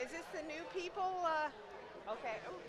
Is this the new people? Okay. Ooh.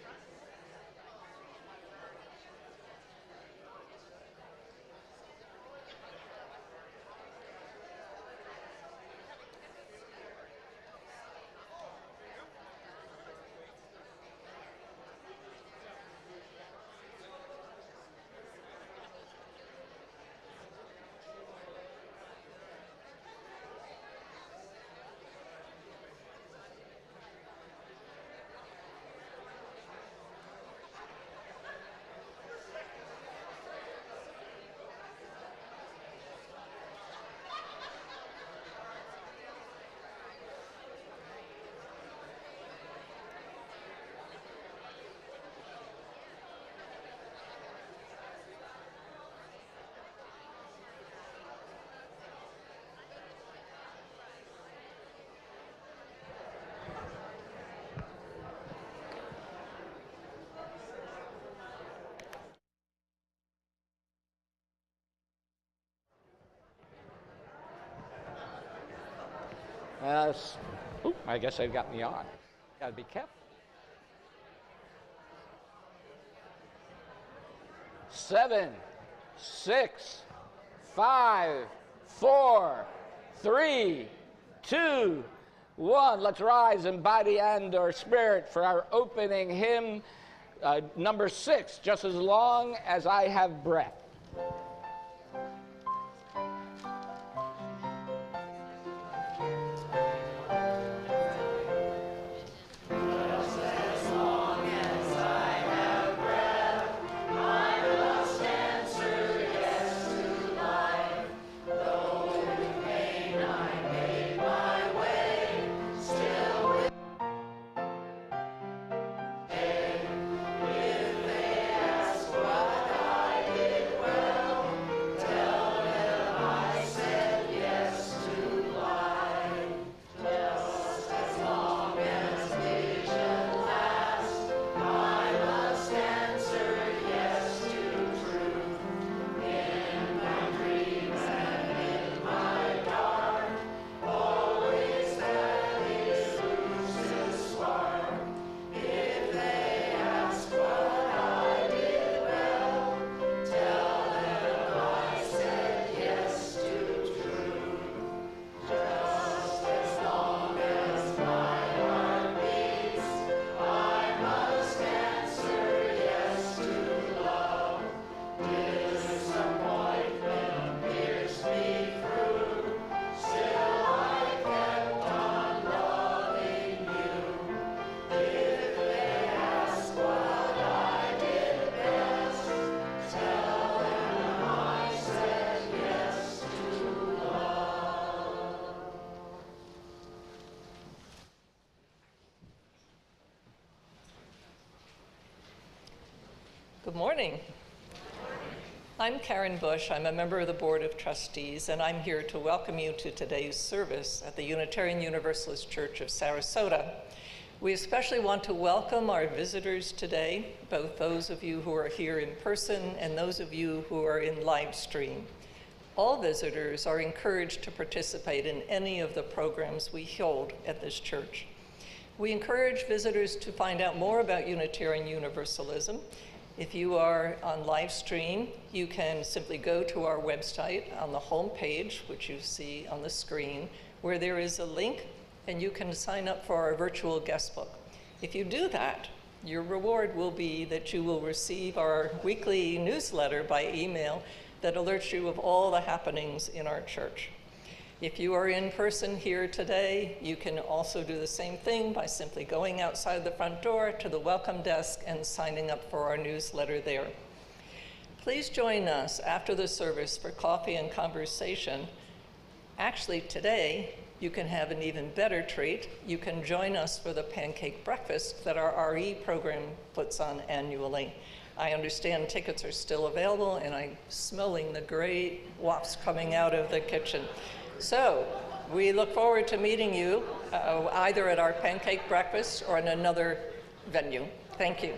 I guess they've got me on. Got to be careful. 7, 6, 5, 4, 3, 2, 1. Let's rise in body and or spirit for our opening hymn, number 6, Just as Long as I Have Breath. Good morning. I'm Karen Bush. I'm a member of the Board of Trustees, and I'm here to welcome you to today's service at the Unitarian Universalist Church of Sarasota. We especially want to welcome our visitors today, both those of you who are here in person and those of you who are in live stream. All visitors are encouraged to participate in any of the programs we hold at this church. We encourage visitors to find out more about Unitarian Universalism. If you are on live stream, you can simply go to our website on the home page, which you see on the screen, where there is a link, and you can sign up for our virtual guest book. If you do that, your reward will be that you will receive our weekly newsletter by email that alerts you of all the happenings in our church. If you are in person here today, you can also do the same thing by simply going outside the front door to the welcome desk and signing up for our newsletter there. Please join us after the service for coffee and conversation. Actually, today, you can have an even better treat. You can join us for the pancake breakfast that our RE program puts on annually. I understand tickets are still available, and I'm smelling the great wafts coming out of the kitchen. So we look forward to meeting you either at our pancake breakfast or in another venue. Thank you.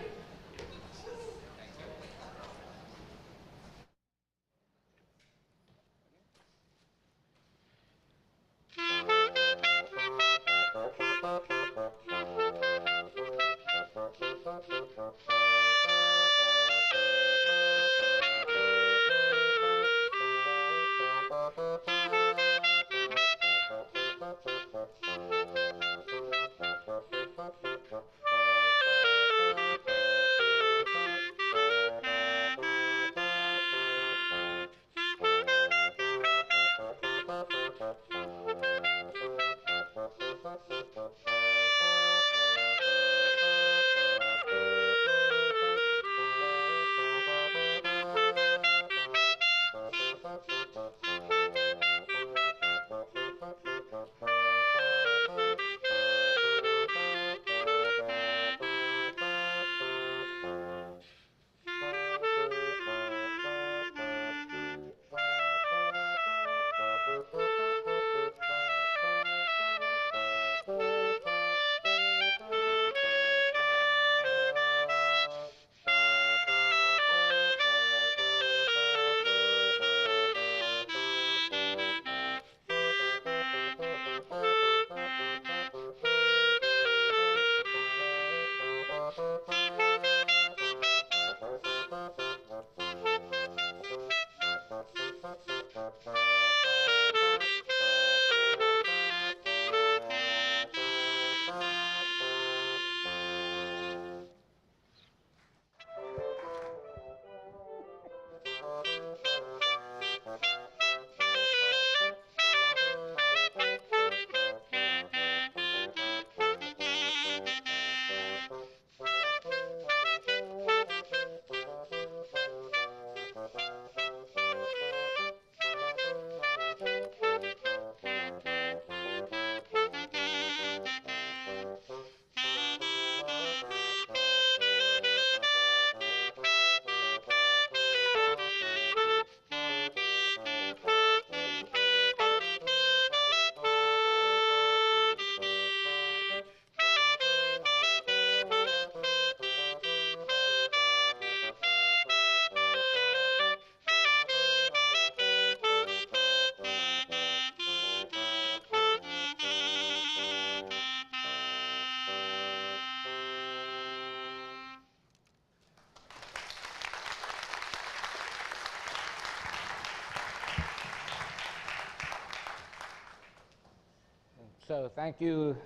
So thank you,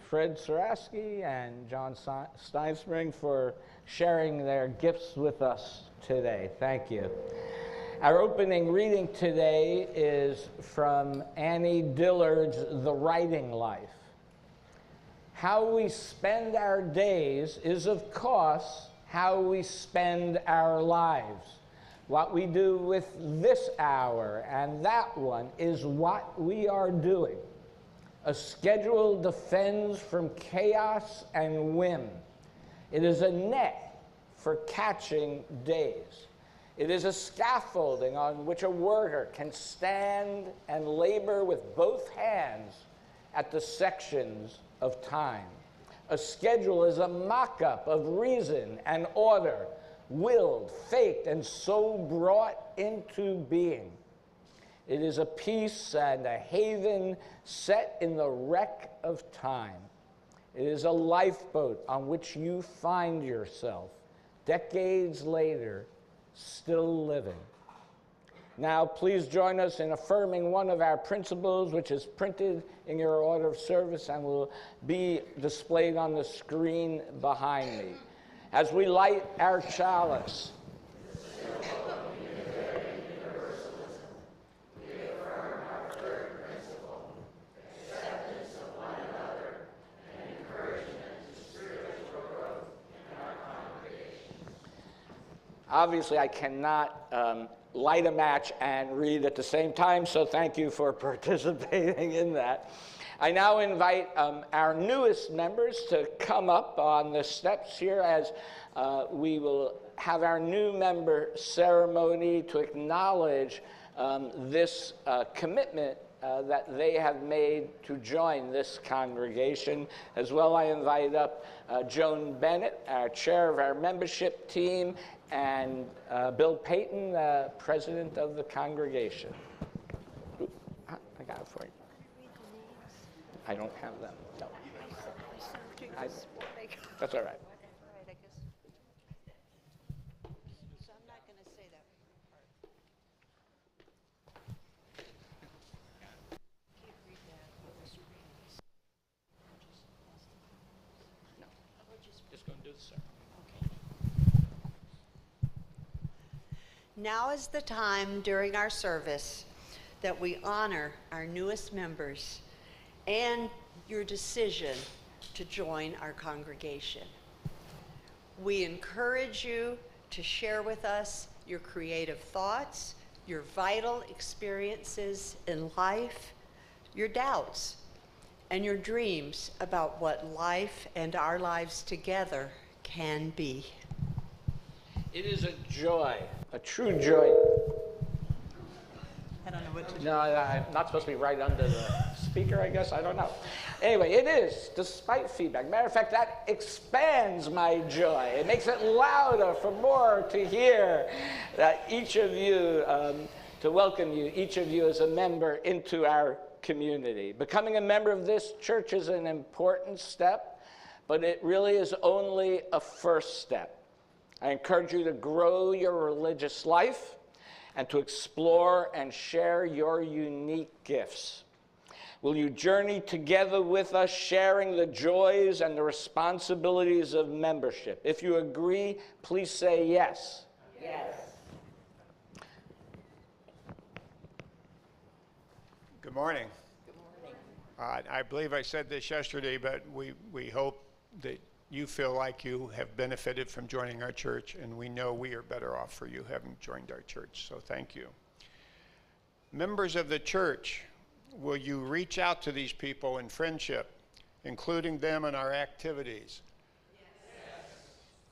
Fred Sarasky and John Steinspring, for sharing their gifts with us today. Thank you. Our opening reading today is from Annie Dillard's The Writing Life. How we spend our days is, of course, how we spend our lives. What we do with this hour and that one is what we are doing. A schedule defends from chaos and whim. It is a net for catching days. It is a scaffolding on which a worker can stand and labor with both hands at the sections of time. A schedule is a mock-up of reason and order, willed, faked, and so brought into being. It is a peace and a haven set in the wreck of time. It is a lifeboat on which you find yourself, decades later, still living. Now, please join us in affirming one of our principles, which is printed in your order of service and will be displayed on the screen behind me. As we light our chalice, obviously, I cannot light a match and read at the same time, so thank you for participating in that. I now invite our newest members to come up on the steps here as we will have our new member ceremony to acknowledge this commitment that they have made to join this congregation. As well, I invite up Joan Bennett, our chair of our membership team, and Bill Payton, the president of the congregation. Ooh, I got it for you. I don't have them. No. That's all right. So I'm not going to say that part. Can't read that on the screen. No. Just going to do this, sir. Now is the time during our service that we honor our newest members and your decision to join our congregation. We encourage you to share with us your creative thoughts, your vital experiences in life, your doubts, and your dreams about what life and our lives together can be. It is a joy, a true joy. I don't know what to do. No, I'm not supposed to be right under the speaker, I guess. I don't know. Anyway, it is, despite feedback. Matter of fact, that expands my joy. It makes it louder for more to hear. Each of you, to welcome you, each of you as a member into our community. Becoming a member of this church is an important step, but it really is only a first step. I encourage you to grow your religious life and to explore and share your unique gifts. Will you journey together with us, sharing the joys and the responsibilities of membership? If you agree, please say yes. Yes. Good morning. Good morning. I believe I said this yesterday, but we hope that you feel like you have benefited from joining our church, and we know we are better off for you having joined our church, so thank you. Members of the church, will you reach out to these people in friendship, including them in our activities? Yes.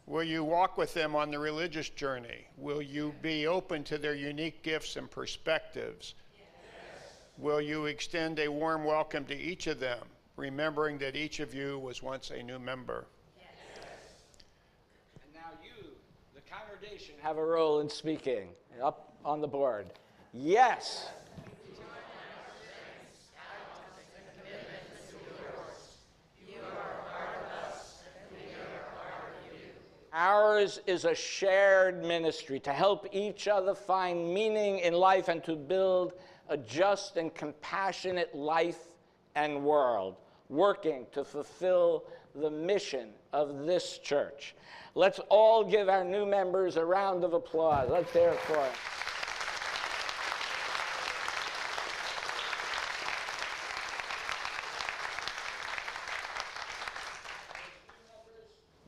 Will you walk with them on the religious journey? Will you be open to their unique gifts and perspectives? Yes. Will you extend a warm welcome to each of them, remembering that each of you was once a new member? Congregation have a role in speaking. Up on the board. Yes. Ours is a shared ministry to help each other find meaning in life and to build a just and compassionate life and world, working to fulfill the mission of this church. Let's all give our new members a round of applause. Let's hear it for them.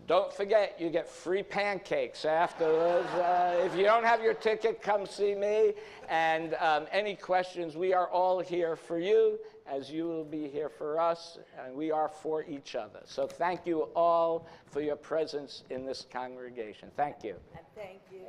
Don't forget, you get free pancakes afterwards. If you don't have your ticket, come see me. And any questions, we are all here for you, as you will be here for us, and we are for each other. So thank you all for your presence in this congregation. Thank you. And thank you.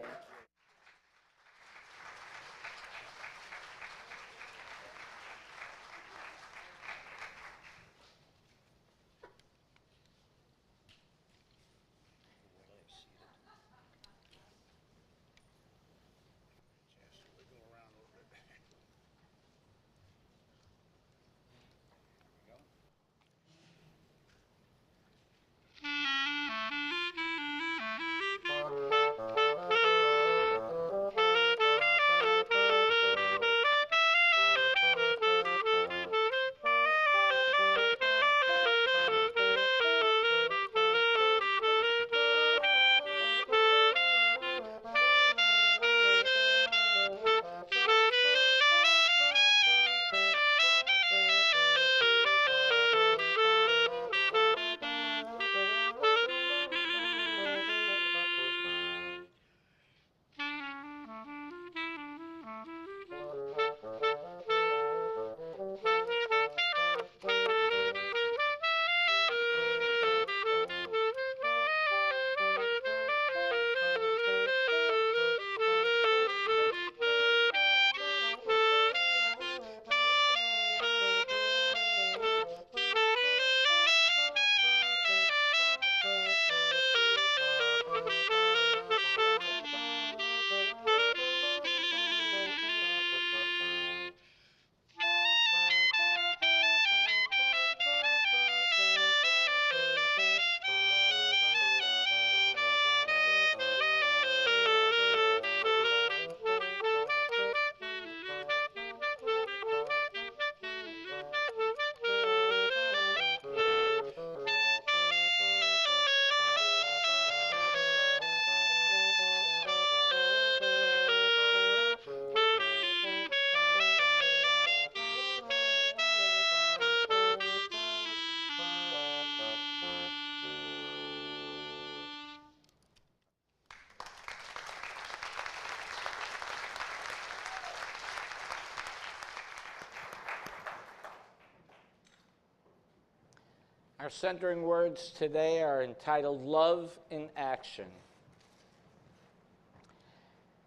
Our centering words today are entitled Love in Action.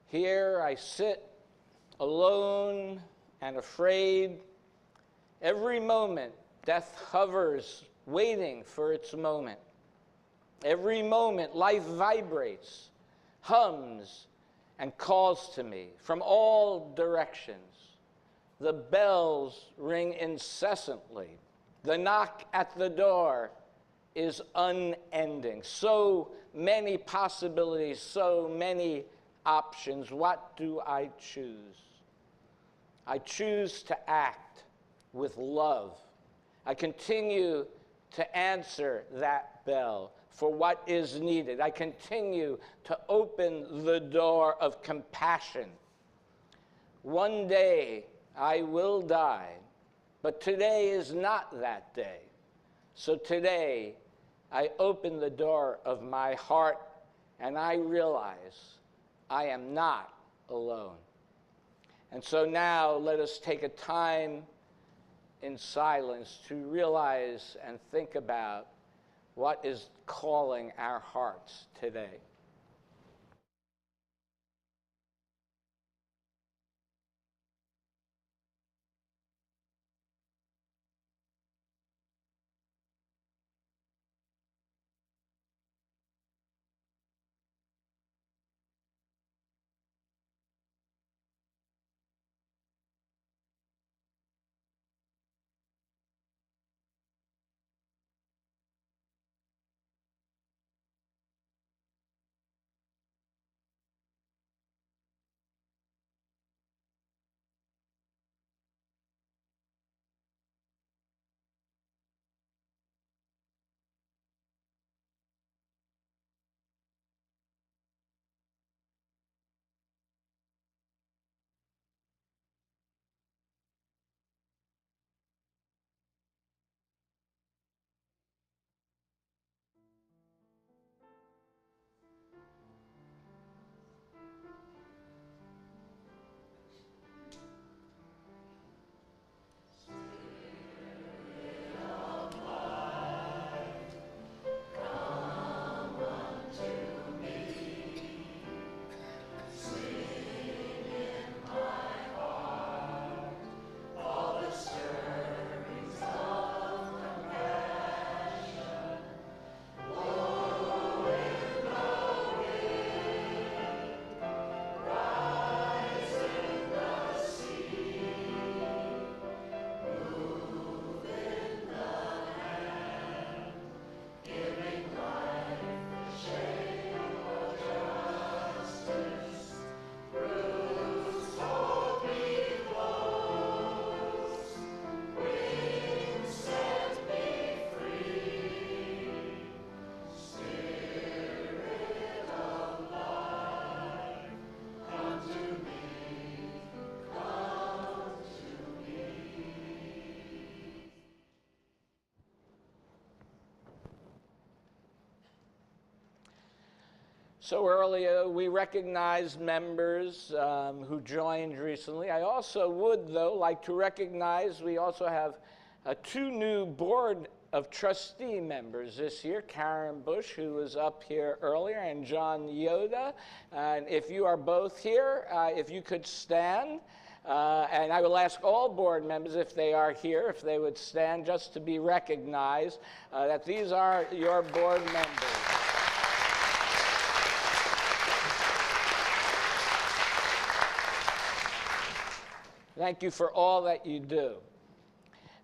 Here I sit alone and afraid. Every moment death hovers, waiting for its moment. Every moment life vibrates, hums, and calls to me from all directions. The bells ring incessantly. The knock at the door is unending. So many possibilities, so many options. What do I choose? I choose to act with love. I continue to answer that bell for what is needed. I continue to open the door of compassion. One day I will die, but today is not that day. So today I open the door of my heart and I realize I am not alone. And so now let us take a time in silence to realize and think about what is calling our hearts today. So earlier, we recognized members who joined recently. I also would, though, like to recognize we also have two new Board of Trustee members this year, Karen Bush, who was up here earlier, and John Yoda. And if you are both here, if you could stand. And I will ask all board members, if they are here, if they would stand just to be recognized, that these are your board members. Thank you for all that you do.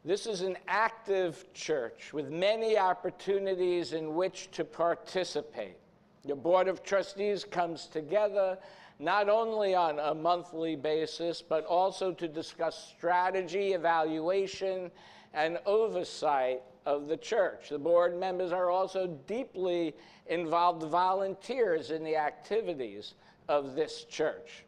This is an active church with many opportunities in which to participate. Your Board of Trustees comes together not only on a monthly basis, but also to discuss strategy, evaluation, and oversight of the church. The board members are also deeply involved volunteers in the activities of this church.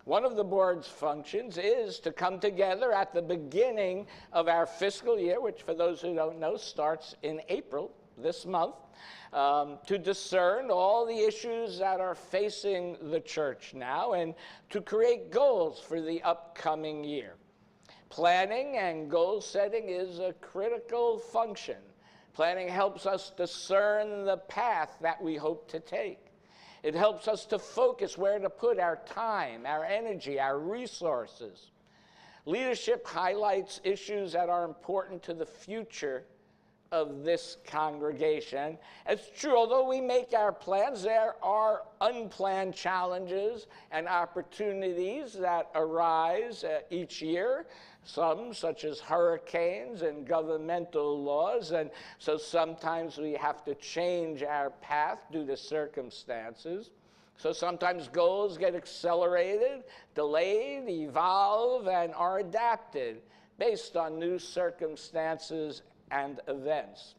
One of the board's functions is to come together at the beginning of our fiscal year, which for those who don't know starts in April this month, to discern all the issues that are facing the church now and to create goals for the upcoming year. Planning and goal setting is a critical function Planning helps us discern the path that we hope to take. It helps us to focus where to put our time, our energy, our resources. Leadership highlights issues that are important to the future of this congregation. It's true, although we make our plans, there are unplanned challenges and opportunities that arise each year, some such as hurricanes and governmental laws, and so sometimes we have to change our path due to circumstances. So sometimes goals get accelerated, delayed, evolve, and are adapted based on new circumstances and events.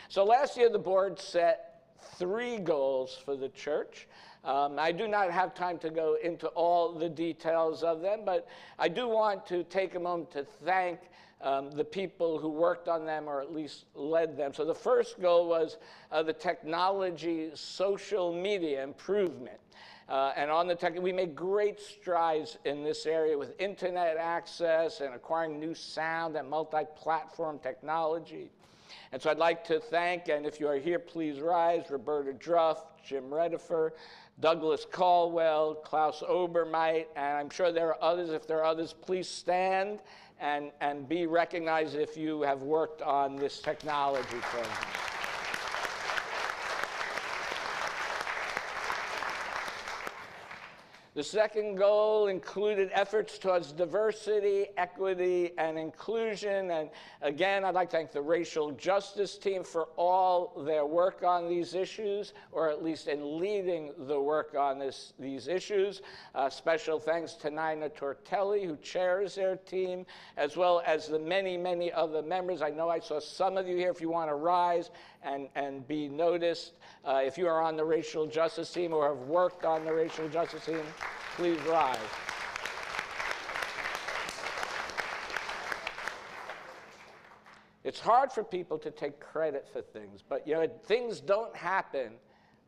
So last year the board set 3 goals for the church. I do not have time to go into all the details of them, but I do want to take a moment to thank the people who worked on them or at least led them. So the first goal was the technology social media improvement. And on the tech, we made great strides in this area with internet access and acquiring new sound and multi-platform technology. And so I'd like to thank, and if you are here, please rise, Roberta Druff, Jim Redifer, Douglas Caldwell, Klaus Obermeit, and I'm sure there are others. If there are others, please stand and be recognized if you have worked on this technology program. The second goal included efforts towards diversity, equity, and inclusion. And again, I'd like to thank the racial justice team for all their work on these issues, or at least in leading the work on these issues. Special thanks to Nina Tortelli, who chairs their team, as well as the many, many other members. I know I saw some of you here. If you want to rise and be noticed, if you are on the racial justice team or have worked on the racial justice team, please rise. It's hard for people to take credit for things, but things don't happen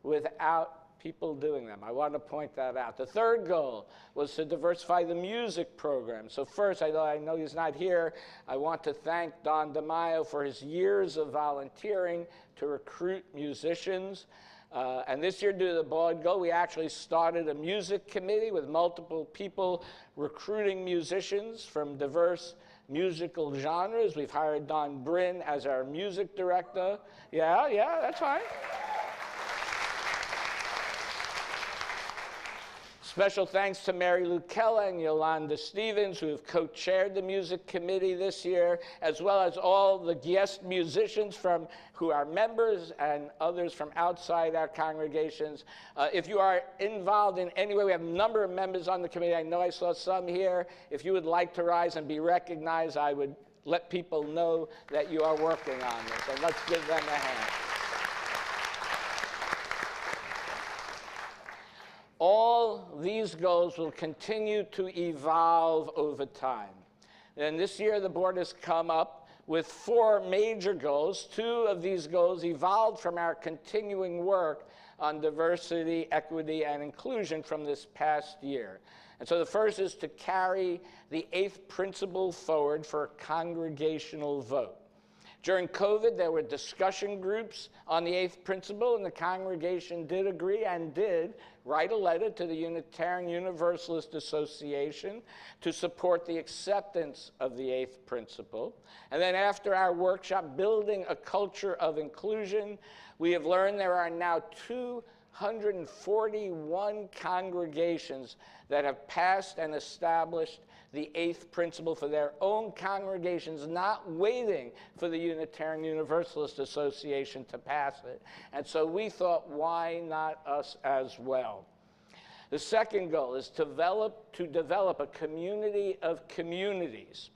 without people doing them. I want to point that out. The third goal was to diversify the music program. So first, I know he's not here, I want to thank Don DeMaio for his years of volunteering to recruit musicians. And this year, due to the board goal, we actually started a music committee with multiple people recruiting musicians from diverse musical genres. We've hired Don Bryn as our music director. Yeah, that's fine. Special thanks to Mary Lou Kella and Yolanda Stevens, who have co-chaired the music committee this year, as well as all the guest musicians who are members and others from outside our congregations. If you are involved in any way, we have a number of members on the committee. I know I saw some here. If you would like to rise and be recognized, I would let people know that you are working on this, and let's give them a hand. All these goals will continue to evolve over time. And this year, the board has come up with 4 major goals. 2 of these goals evolved from our continuing work on diversity, equity, and inclusion from this past year. And so the first is to carry the 8th principle forward for a congregational vote. During COVID, there were discussion groups on the 8th principle, and the congregation did agree and did write a letter to the Unitarian Universalist Association to support the acceptance of the 8th principle. And then after our workshop, Building a Culture of Inclusion, we have learned there are now 241 congregations that have passed and established the 8th principle for their own congregations, not waiting for the Unitarian Universalist Association to pass it. And so we thought, why not us as well? The second goal is to develop a community of communities.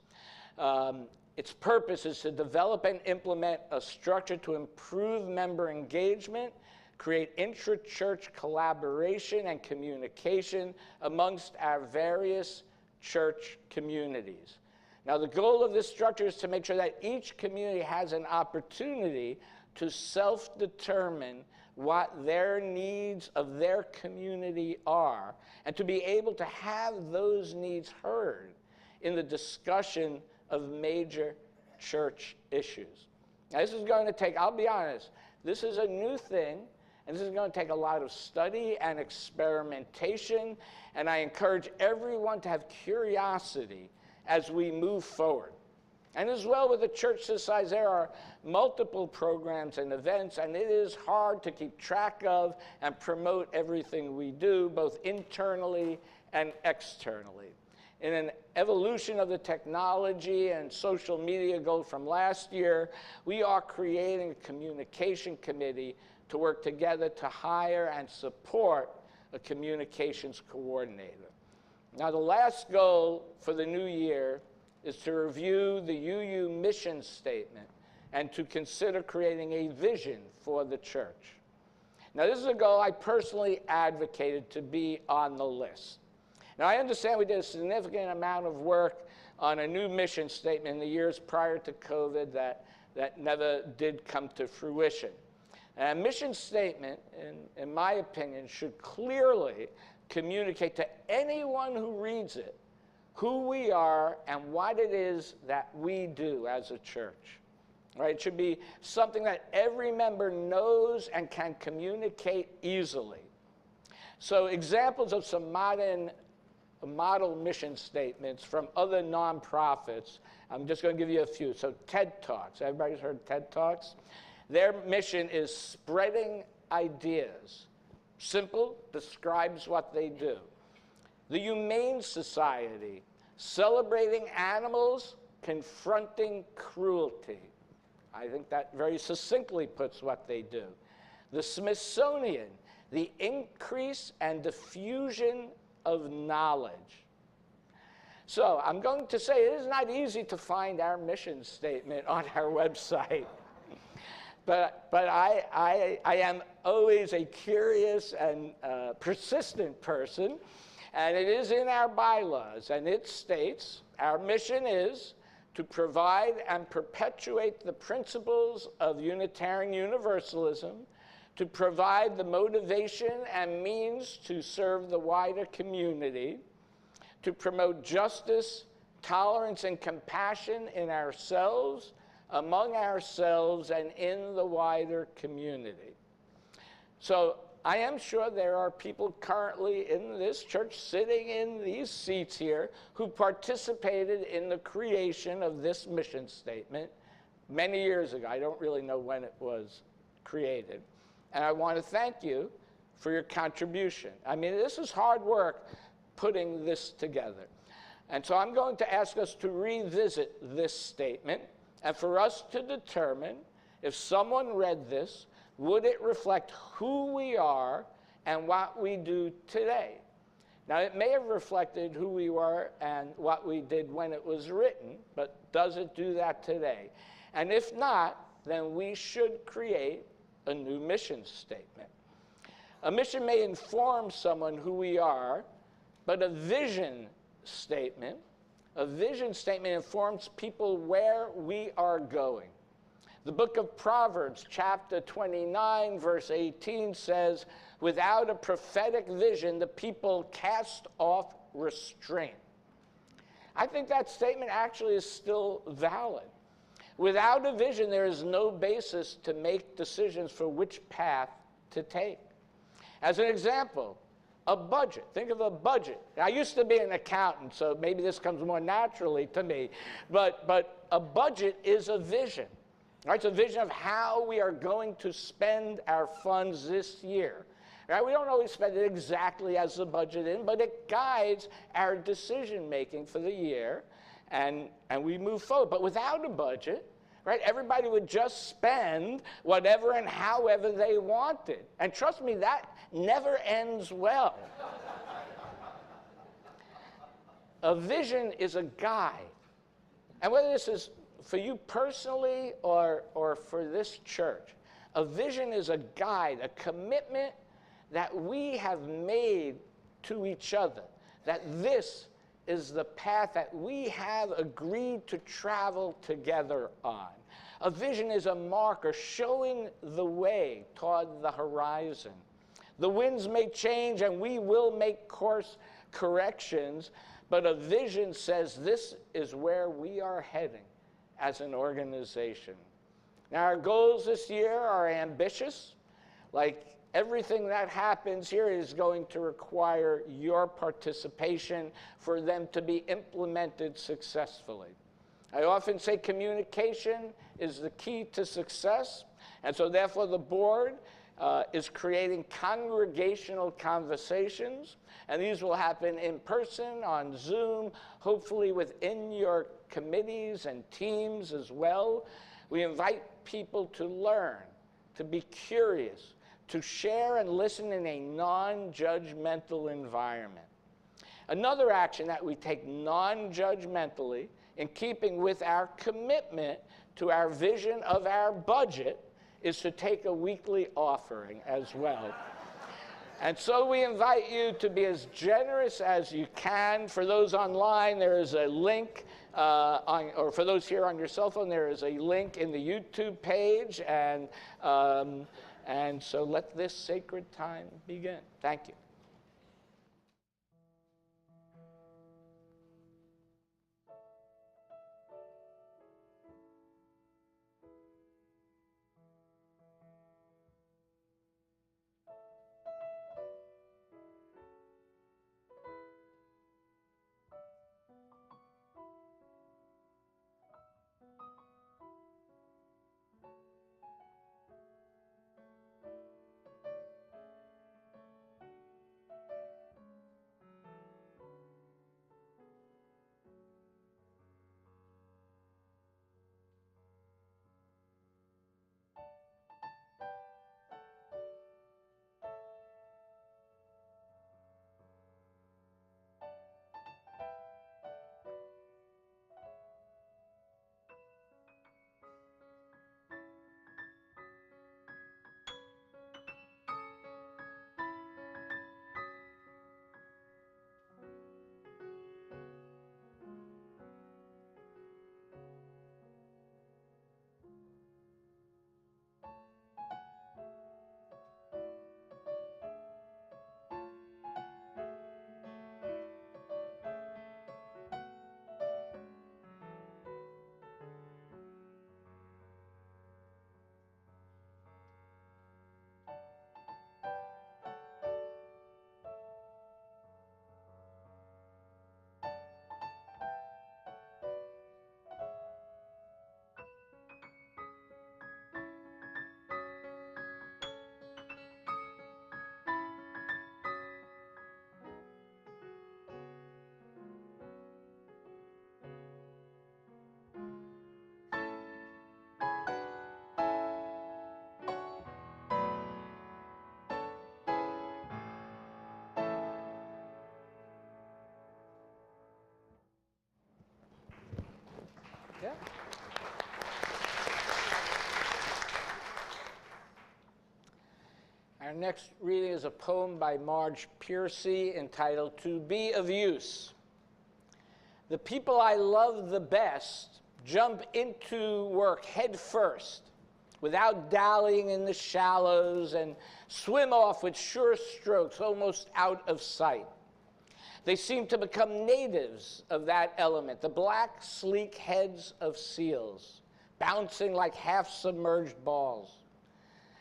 Its purpose is to develop and implement a structure to improve member engagement, create intra-church collaboration and communication amongst our various church communities. Now, the goal of this structure is to make sure that each community has an opportunity to self-determine what their needs of their community are, and to be able to have those needs heard in the discussion of major church issues. Now, this is going to take, I'll be honest, this is a new thing, and this is going to take a lot of study and experimentation, and I encourage everyone to have curiosity as we move forward. And as well with the church this size, there are multiple programs and events, and it is hard to keep track of and promote everything we do, both internally and externally. In an evolution of the technology and social media goal from last year, we are creating a communication committee to work together to hire and support a communications coordinator. Now, the last goal for the new year is to review the UU mission statement and to consider creating a vision for the church. Now, this is a goal I personally advocated to be on the list. Now, I understand we did a significant amount of work on a new mission statement in the years prior to COVID that never did come to fruition. And a mission statement, in my opinion, should clearly communicate to anyone who reads it who we are and what it is that we do as a church. Right? It should be something that every member knows and can communicate easily. So examples of some model mission statements from other nonprofits, I'm just going to give you a few. So TED Talks, everybody's heard TED Talks? Their mission is spreading ideas. Simple, describes what they do. The Humane Society, celebrating animals, confronting cruelty. I think that very succinctly puts what they do. The Smithsonian, the increase and diffusion of knowledge. So I'm going to say it is not easy to find our mission statement on our website. But I am always a curious and persistent person, and it is in our bylaws, and it states, our mission is to provide and perpetuate the principles of Unitarian Universalism, to provide the motivation and means to serve the wider community, to promote justice, tolerance, and compassion in ourselves, among ourselves, and in the wider community. So I am sure there are people currently in this church sitting in these seats here who participated in the creation of this mission statement many years ago. I don't really know when it was created. And I want to thank you for your contribution. I mean, this is hard work putting this together. And so I'm going to ask us to revisit this statement and for us to determine if someone read this, would it reflect who we are and what we do today? Now, it may have reflected who we were and what we did when it was written, but does it do that today? And if not, then we should create a new mission statement. A mission may inform someone who we are, but a vision statement informs people where we are going. The book of Proverbs, chapter 29, verse 18 says, without a prophetic vision, the people cast off restraint. I think that statement actually is still valid. Without a vision, there is no basis to make decisions for which path to take. As an example, a budget. Think of a budget. I used to be an accountant, so maybe this comes more naturally to me, but a budget is a vision. Right? It's a vision of how we are going to spend our funds this year. Right? We don't always spend it exactly as the budget is, but it guides our decision making for the year, and we move forward. But without a budget, right, everybody would just spend whatever and however they wanted. And trust me, that never ends well. A vision is a guide. And whether this is for you personally or for this church, a vision is a guide, a commitment that we have made to each other, that this is the path that we have agreed to travel together on. A vision is a marker showing the way toward the horizon. The winds may change and we will make course corrections, but a vision says this is where we are heading as an organization. Now, our goals this year are ambitious. Like everything that happens here is going to require your participation for them to be implemented successfully. I often say communication is the key to success, and so therefore the board is creating congregational conversations, and these will happen in person, on Zoom, hopefully within your committees and teams as well. We invite people to learn, to be curious, to share and listen in a non-judgmental environment. Another action that we take non-judgmentally, in keeping with our commitment to our vision of our budget, is to take a weekly offering as well. And so we invite you to be as generous as you can. For those online, there is a link, or for those here on your cell phone, there is a link in the YouTube page. And so let this sacred time begin. Thank you. Yeah. Our next reading is a poem by Marge Piercy entitled "To Be of Use." The people I love the best jump into work head first, without dallying in the shallows, and swim off with sure strokes almost out of sight. They seem to become natives of that element, the black, sleek heads of seals, bouncing like half-submerged balls.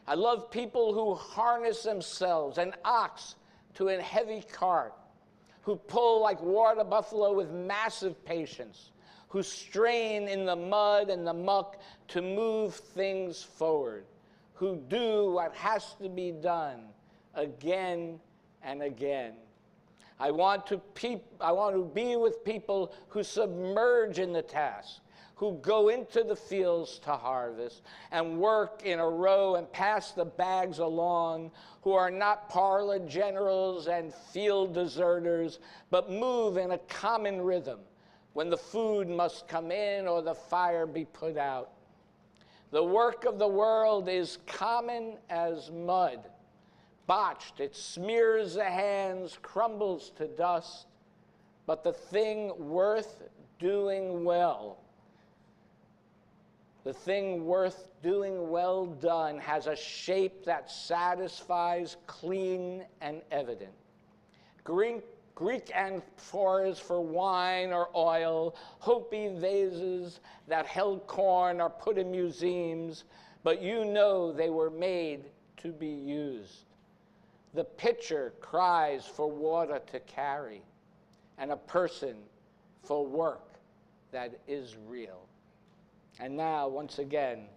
I love people who harness themselves, an ox to a heavy cart, who pull like water buffalo with massive patience, who strain in the mud and the muck to move things forward, who do what has to be done again and again. I want to be with people who submerge in the task, who go into the fields to harvest and work in a row and pass the bags along, who are not parlor generals and field deserters, but move in a common rhythm when the food must come in or the fire be put out. The work of the world is common as mud. Botched, it smears the hands, crumbles to dust, but the thing worth doing well, the thing worth doing well done has a shape that satisfies, clean and evident. Greek amphoras for wine or oil, Hopi vases that held corn are put in museums, but you know they were made to be used. The pitcher cries for water to carry, and a person for work that is real. And now, once again,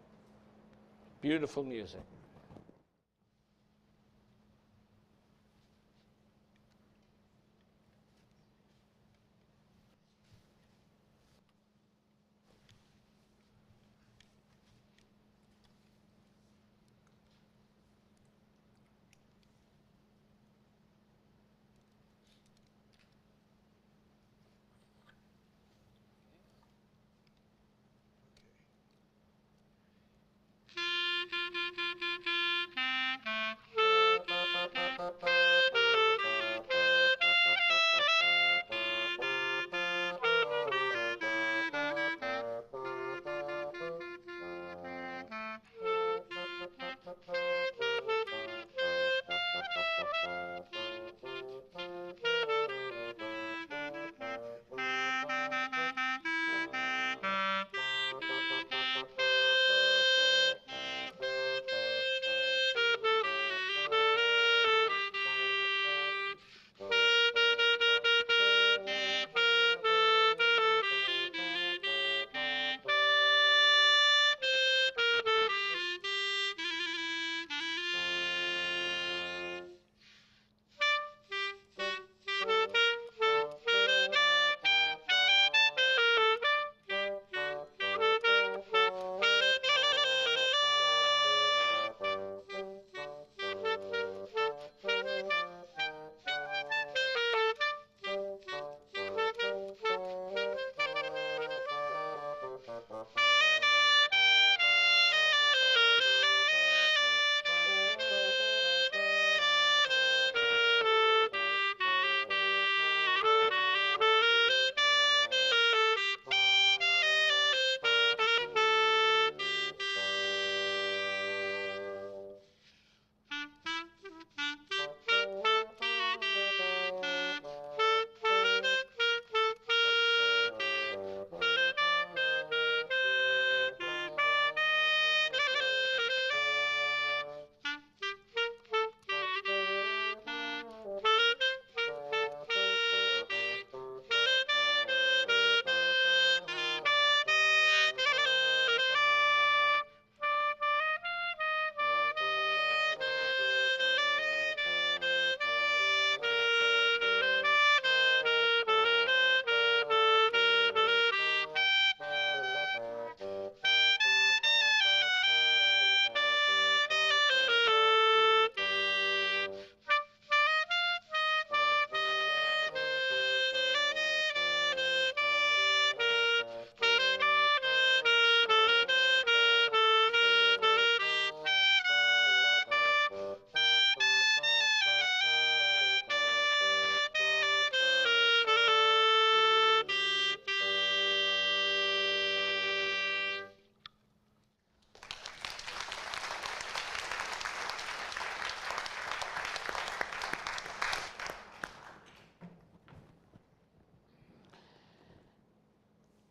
beautiful music.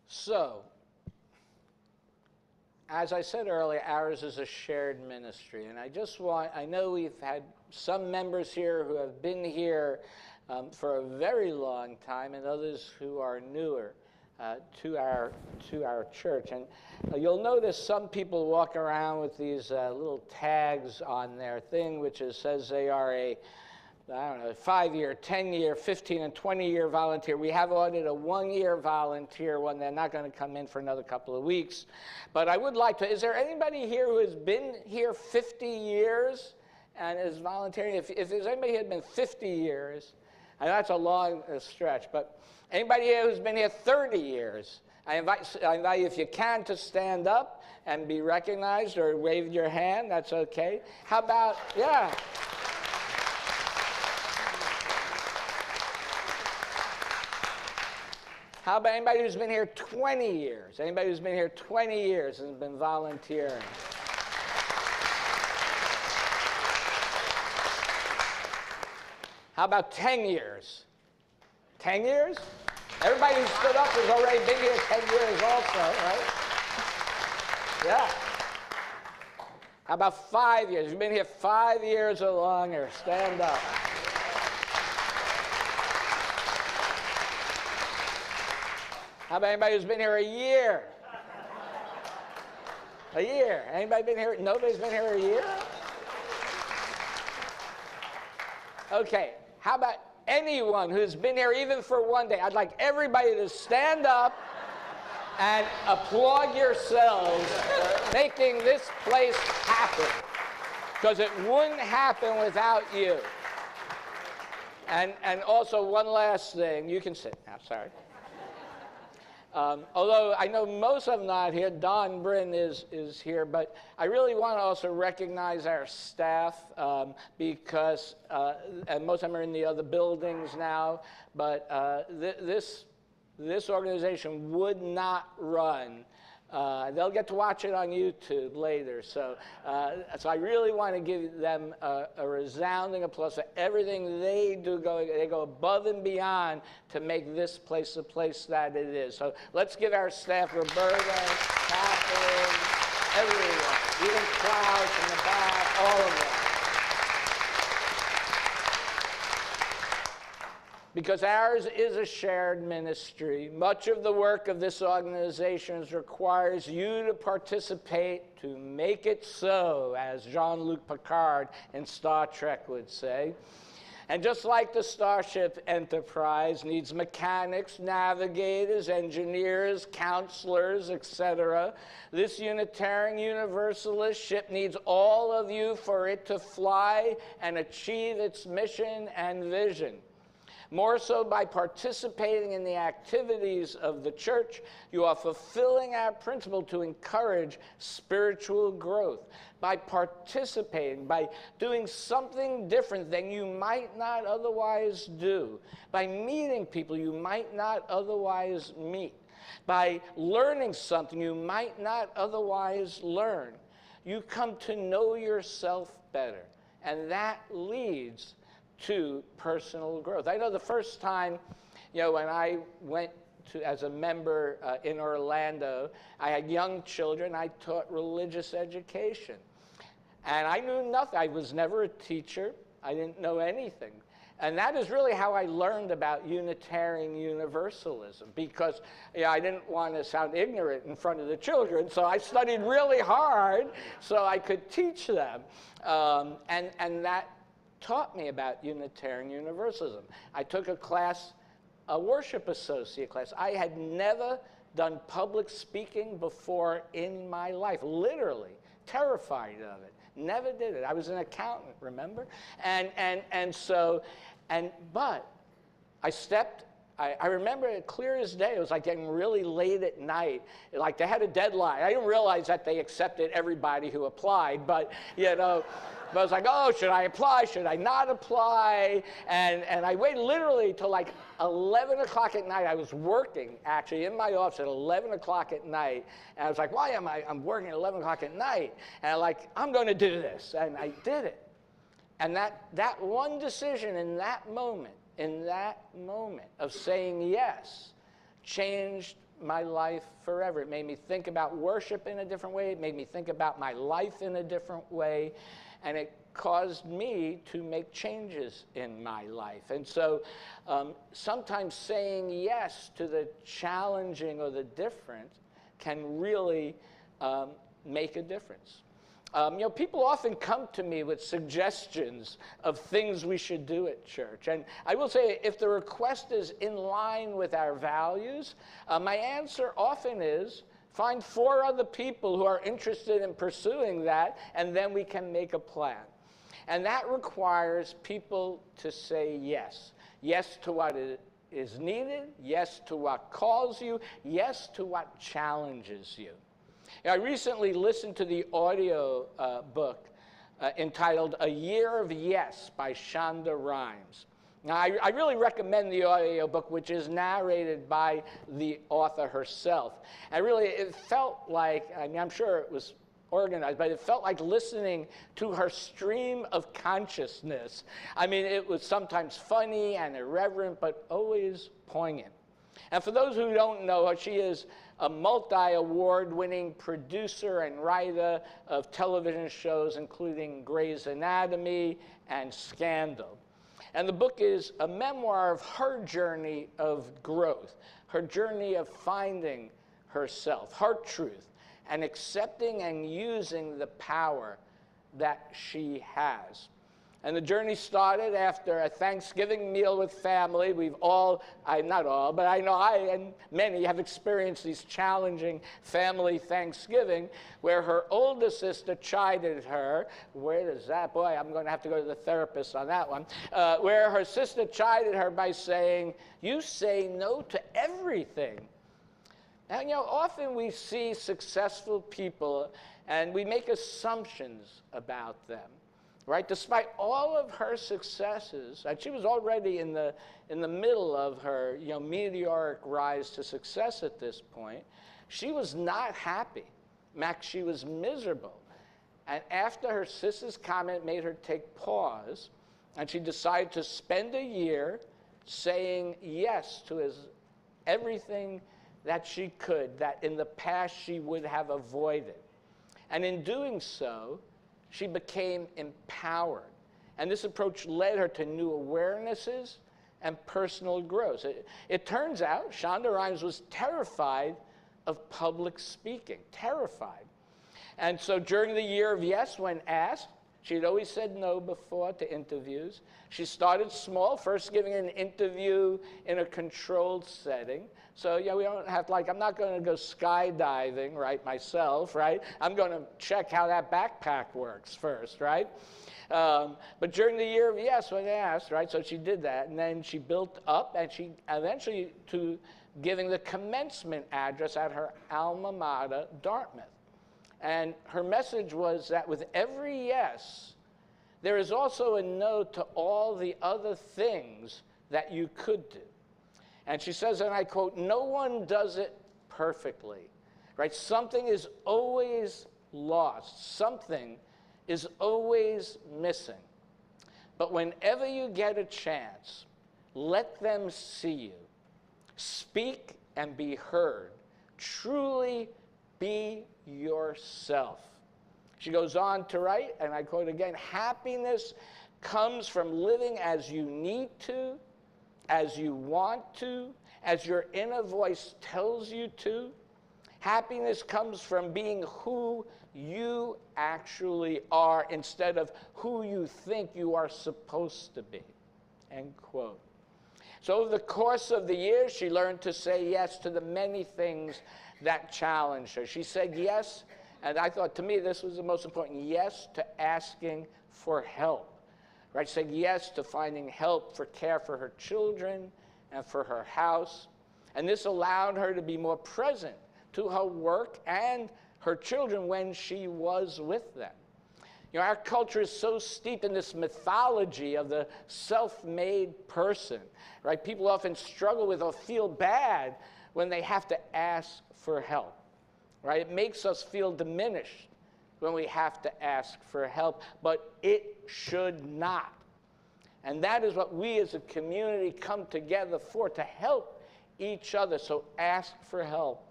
So, as I said earlier, ours is a shared ministry, and I know we've had some members here who have been here for a very long time, and others who are newer to our church. And you'll notice some people walk around with these little tags on their thing, which says they are a 5-year, 10-year, 15 and 20-year volunteer. We have ordered a 1-year volunteer one. They're not going to come in for another couple of weeks. But I would like to, is there anybody here who has been here 50 years and is volunteering? If there's anybody who has been 50 years, and that's a long stretch, but anybody here who's been here 30 years, I invite you, if you can, to stand up and be recognized or wave your hand. That's okay. How about, yeah. How about anybody who's been here 20 years? Anybody who's been here 20 years and been volunteering? How about 10 years? 10 years? Everybody who stood up has already been here 10 years also, right? Yeah. How about 5 years? You've been here 5 years or longer. Stand up. How about anybody who's been here a year? A year. Anybody been here? Nobody's been here a year? Okay. How about anyone who's been here even for one day? I'd like everybody to stand up and applaud yourselves for making this place happen, because it wouldn't happen without you. And also one last thing. You can sit now, sorry. Although I know most of them not here, Don Bryn is here, but I really want to also recognize our staff because, and most of them are in the other buildings now, but this organization would not run. They'll get to watch it on YouTube later. So I really want to give them a resounding applause for everything they do. They go above and beyond to make this place the place that it is. So let's give our staff, Roberta, Catherine, everyone, even Klaus in the back, all of them. Because ours is a shared ministry. Much of the work of this organization requires you to participate to make it so, as Jean-Luc Picard in Star Trek would say. And just like the Starship Enterprise needs mechanics, navigators, engineers, counselors, etc., this Unitarian Universalist ship needs all of you for it to fly and achieve its mission and vision. More so, by participating in the activities of the church, you are fulfilling our principle to encourage spiritual growth. By participating, by doing something different than you might not otherwise do, by meeting people you might not otherwise meet, by learning something you might not otherwise learn, you come to know yourself better, and that leads to personal growth. I know the first time, when I went as a member in Orlando, I had young children. I taught religious education. And I knew nothing. I was never a teacher. I didn't know anything. And that is really how I learned about Unitarian Universalism, because I didn't want to sound ignorant in front of the children, so I studied really hard so I could teach them. And that taught me about Unitarian Universalism. I took a class, a worship associate class. I had never done public speaking before in my life, literally terrified of it. Never did it. I was an accountant, remember? But I stepped, I remember it clear as day. It was like getting really late at night. Like they had a deadline. I didn't realize that they accepted everybody who applied, but but I was like, oh, should I apply? Should I not apply? And I waited literally till like 11 o'clock at night. I was working, actually, in my office at 11 o'clock at night. And I was like, why am I'm working at 11 o'clock at night? And I'm going to do this. And I did it. And that one decision in that moment of saying yes, changed my life forever. It made me think about worship in a different way. It made me think about my life in a different way. And it caused me to make changes in my life. And so sometimes saying yes to the challenging or the different can really make a difference. People often come to me with suggestions of things we should do at church. And I will say, if the request is in line with our values, my answer often is, find 4 other people who are interested in pursuing that, and then we can make a plan. And that requires people to say yes. Yes to what is needed, yes to what calls you, yes to what challenges you. I recently listened to the audio book entitled A Year of Yes by Shonda Rhimes. Now, I really recommend the audio book, which is narrated by the author herself. And really, it felt like, I'm sure it was organized, but it felt like listening to her stream of consciousness. I mean, it was sometimes funny and irreverent, but always poignant. And for those who don't know her, she is a multi-award-winning producer and writer of television shows, including Grey's Anatomy and Scandal. And the book is a memoir of her journey of growth, her journey of finding herself, her truth, and accepting and using the power that she has. And the journey started after a Thanksgiving meal with family. We've all, not all, but I know I and many have experienced these challenging family Thanksgiving where her older sister chided her. Where is that? Boy, I'm going to have to go to the therapist on that one. Where her sister chided her by saying, "You say no to everything." And often we see successful people and we make assumptions about them, right? Despite all of her successes, and she was already in the middle of her meteoric rise to success at this point, she was not happy. Max, she was miserable. And after her sister's comment made her take pause, and she decided to spend a year saying yes to everything that she could, that in the past she would have avoided. And in doing so, she became empowered. And this approach led her to new awarenesses and personal growth. It turns out Shonda Rhimes was terrified of public speaking, terrified. And so during the year of yes, when asked, she had always said no before to interviews. She started small, first giving an interview in a controlled setting. So we don't have to, I'm not going to go skydiving, right, myself, right? I'm going to check how that backpack works first, right? But during the year of yes, when asked, right, so she did that, and then she built up, and she eventually to giving the commencement address at her alma mater, Dartmouth. And her message was that with every yes, there is also a no to all the other things that you could do. And she says, and I quote, "No one does it perfectly," right? Something is always lost. Something is always missing. But whenever you get a chance, let them see you. Speak and be heard. Truly be yourself. She goes on to write, and I quote again, "Happiness comes from living as you need to, as you want to, as your inner voice tells you to. Happiness comes from being who you actually are instead of who you think you are supposed to be." End quote. So over the course of the years, she learned to say yes to the many things that challenged her. She said yes, and I thought, to me, this was the most important, yes to asking for help. Right, said yes to finding help for care for her children and for her house. And this allowed her to be more present to her work and her children when she was with them. Our culture is so steeped in this mythology of the self-made person, right? People often struggle with or feel bad when they have to ask for help, right? It makes us feel diminished when we have to ask for help, but it should not. And that is what we as a community come together for, to help each other. So ask for help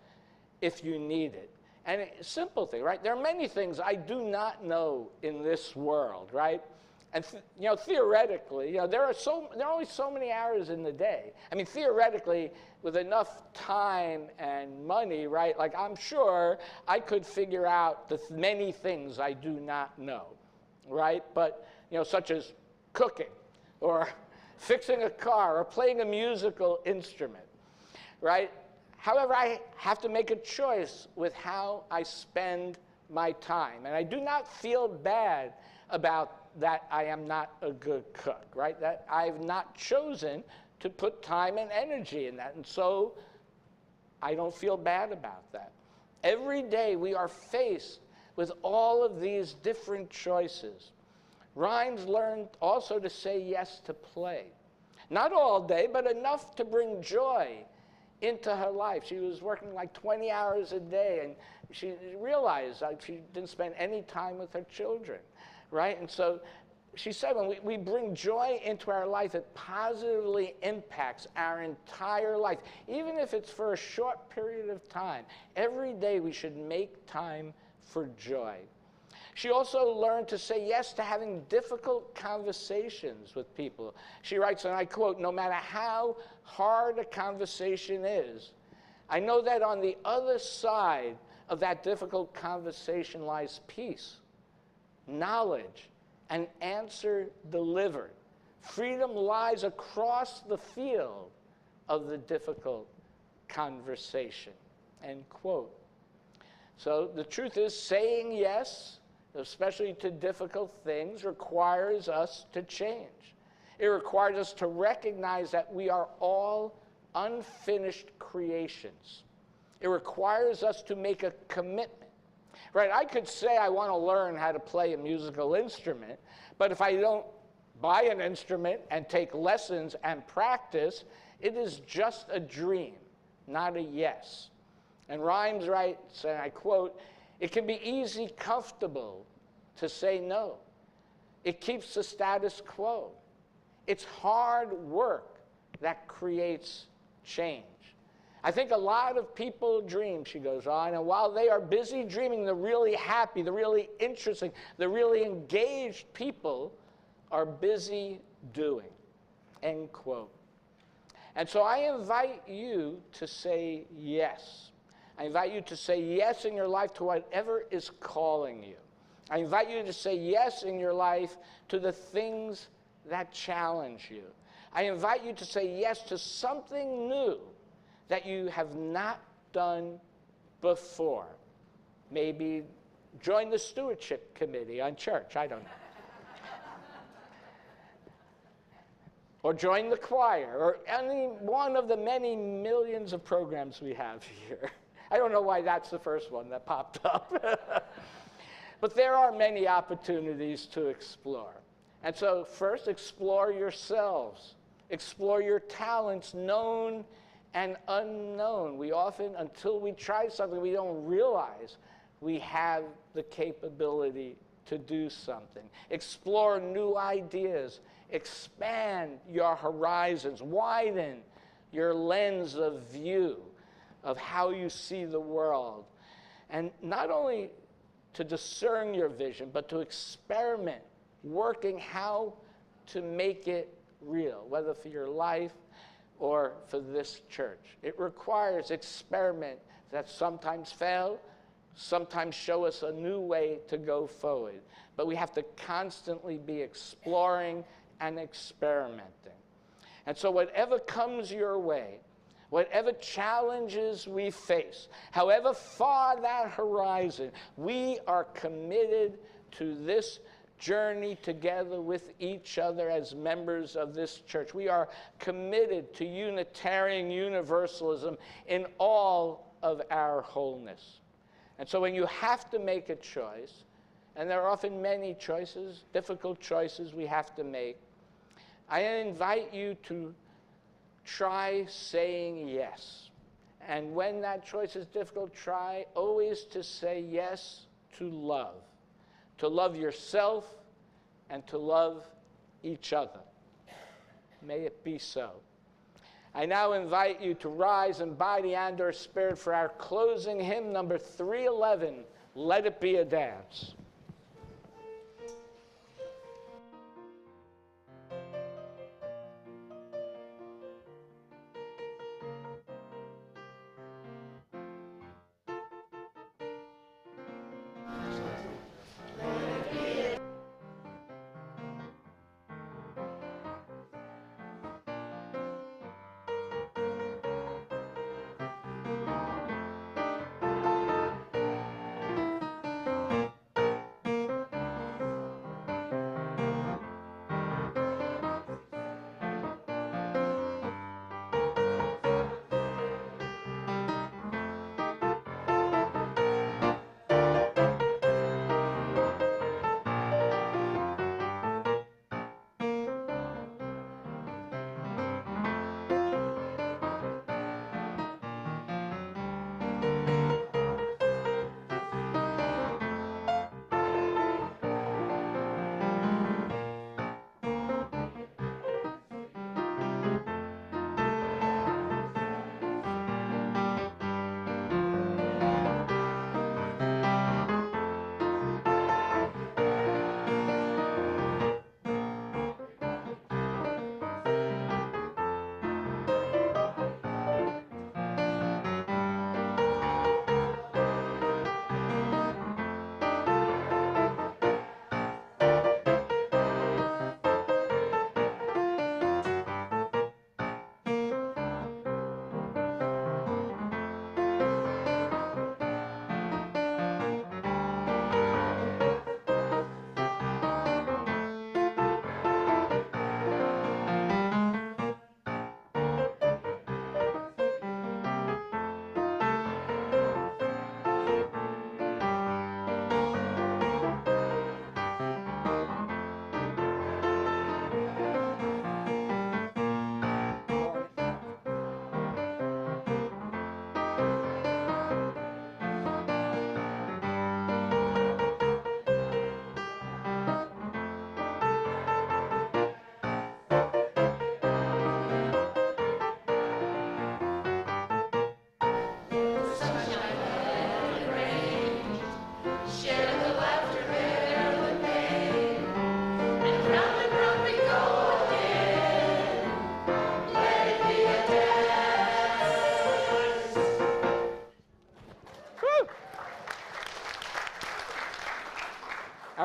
if you need it. And a simple thing, right? There are many things I do not know in this world, right? And theoretically, there are only so many hours in the day. I mean, theoretically, with enough time and money, right? Like, I'm sure I could figure out the many things I do not know, right? But such as cooking, or fixing a car, or playing a musical instrument, right? However, I have to make a choice with how I spend my time. And I do not feel bad about that I am not a good cook, right? That I've not chosen to put time and energy in that. And so I don't feel bad about that. Every day we are faced with all of these different choices. Rhimes learned also to say yes to play. Not all day, but enough to bring joy into her life. She was working like 20 hours a day, and she realized that she didn't spend any time with her children, right? And so she said, when we bring joy into our life, it positively impacts our entire life, even if it's for a short period of time. Every day we should make time for joy. She also learned to say yes to having difficult conversations with people. She writes, and I quote, "No matter how hard a conversation is, I know that on the other side of that difficult conversation lies peace, knowledge, an answer delivered. Freedom lies across the field of the difficult conversation," end quote. So the truth is, saying yes, especially to difficult things, requires us to change. It requires us to recognize that we are all unfinished creations. It requires us to make a commitment. Right, I could say I want to learn how to play a musical instrument, but if I don't buy an instrument and take lessons and practice, it is just a dream, not a yes. And Rhymes writes, and I quote, "It can be easy, comfortable to say no. It keeps the status quo. It's hard work that creates change. I think a lot of people dream," she goes on, "and while they are busy dreaming, the really happy, the really interesting, the really engaged people are busy doing," end quote. And so I invite you to say yes. I invite you to say yes in your life to whatever is calling you. I invite you to say yes in your life to the things that challenge you. I invite you to say yes to something new that you have not done before. Maybe join the stewardship committee on church, I don't know. Or join the choir, or any one of the many millions of programs we have here. I don't know why that's the first one that popped up. But there are many opportunities to explore. And so first, explore yourselves. Explore your talents, known and unknown. We often, until we try something, we don't realize we have the capability to do something. Explore new ideas. Expand your horizons. Widen your lens of view of how you see the world. And not only to discern your vision, but to experiment, working how to make it real, whether for your life or for this church. It requires experiment that sometimes fail, sometimes show us a new way to go forward. But we have to constantly be exploring and experimenting. And so whatever comes your way, whatever challenges we face, however far that horizon, we are committed to this journey together with each other as members of this church. We are committed to Unitarian Universalism in all of our wholeness. And so when you have to make a choice, and there are often many choices, difficult choices we have to make, I invite you to try saying yes. And when that choice is difficult, try always to say yes to love yourself and to love each other. May it be so. I now invite you to rise in body and or spirit for our closing hymn, number 311, Let It Be a Dance.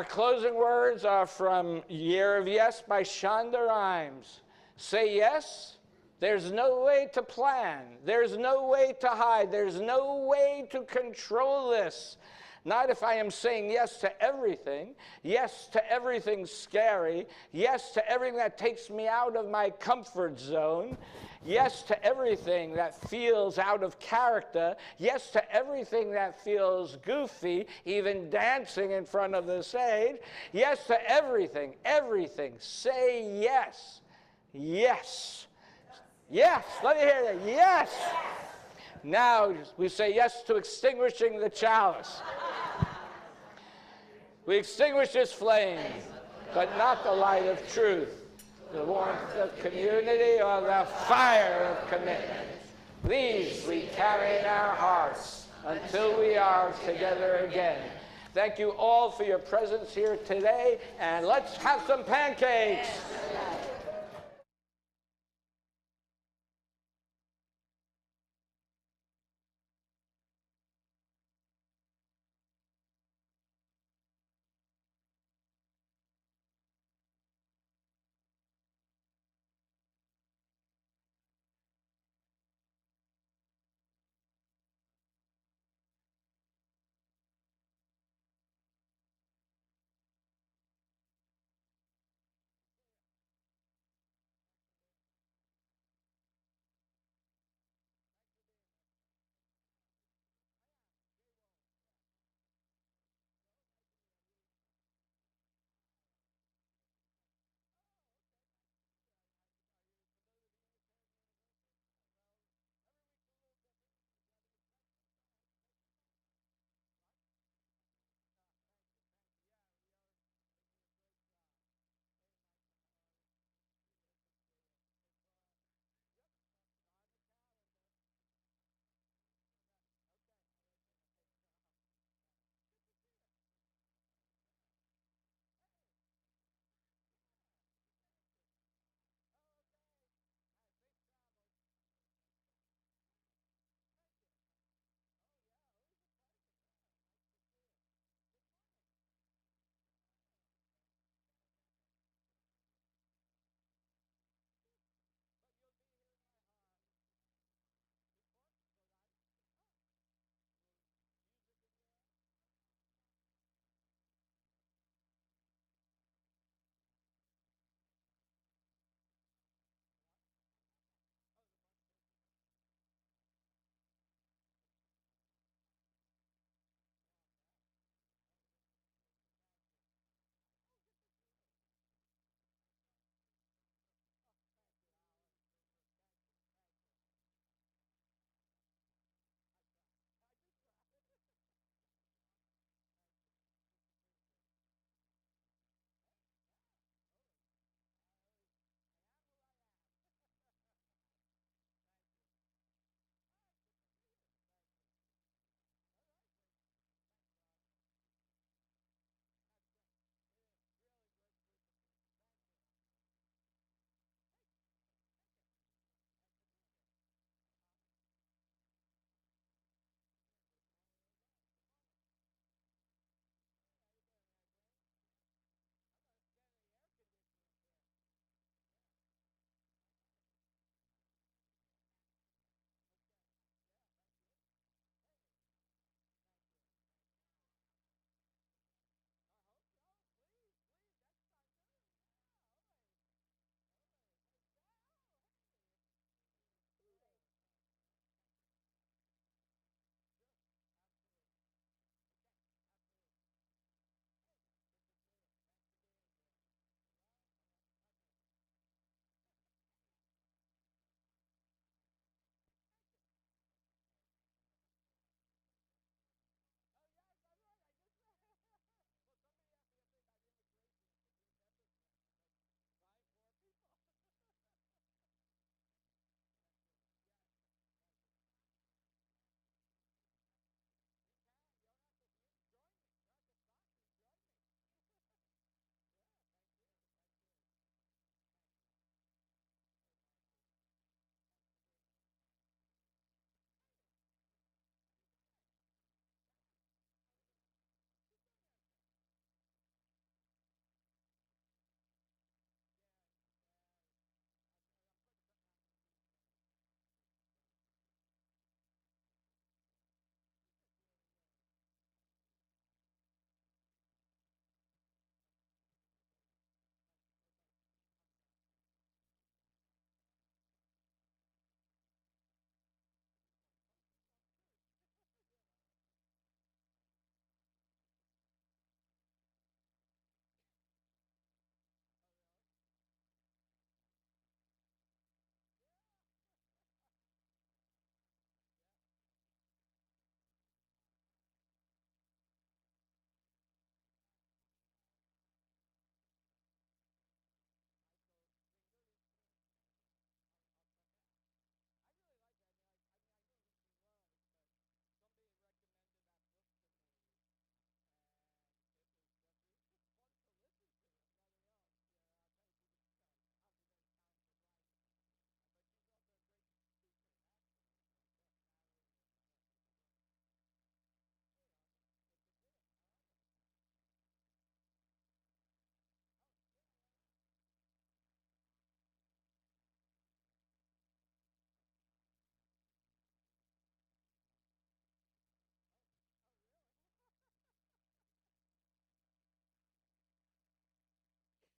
closing words are from Year of Yes by Shonda Rhimes. Say yes. There's no way to plan. There's no way to hide. There's no way to control this. Not if I am saying yes to everything, yes to everything scary, yes to everything that takes me out of my comfort zone, yes to everything that feels out of character, yes to everything that feels goofy, even dancing in front of the stage, yes to everything, everything. Say yes. Yes. Yes. Let me hear that. Yes. Now we say yes to extinguishing the chalice. We extinguish this flame, but not the light of truth, the warmth of community, or the fire of commitment. These we carry in our hearts until we are together again. Thank you all for your presence here today, and let's have some pancakes.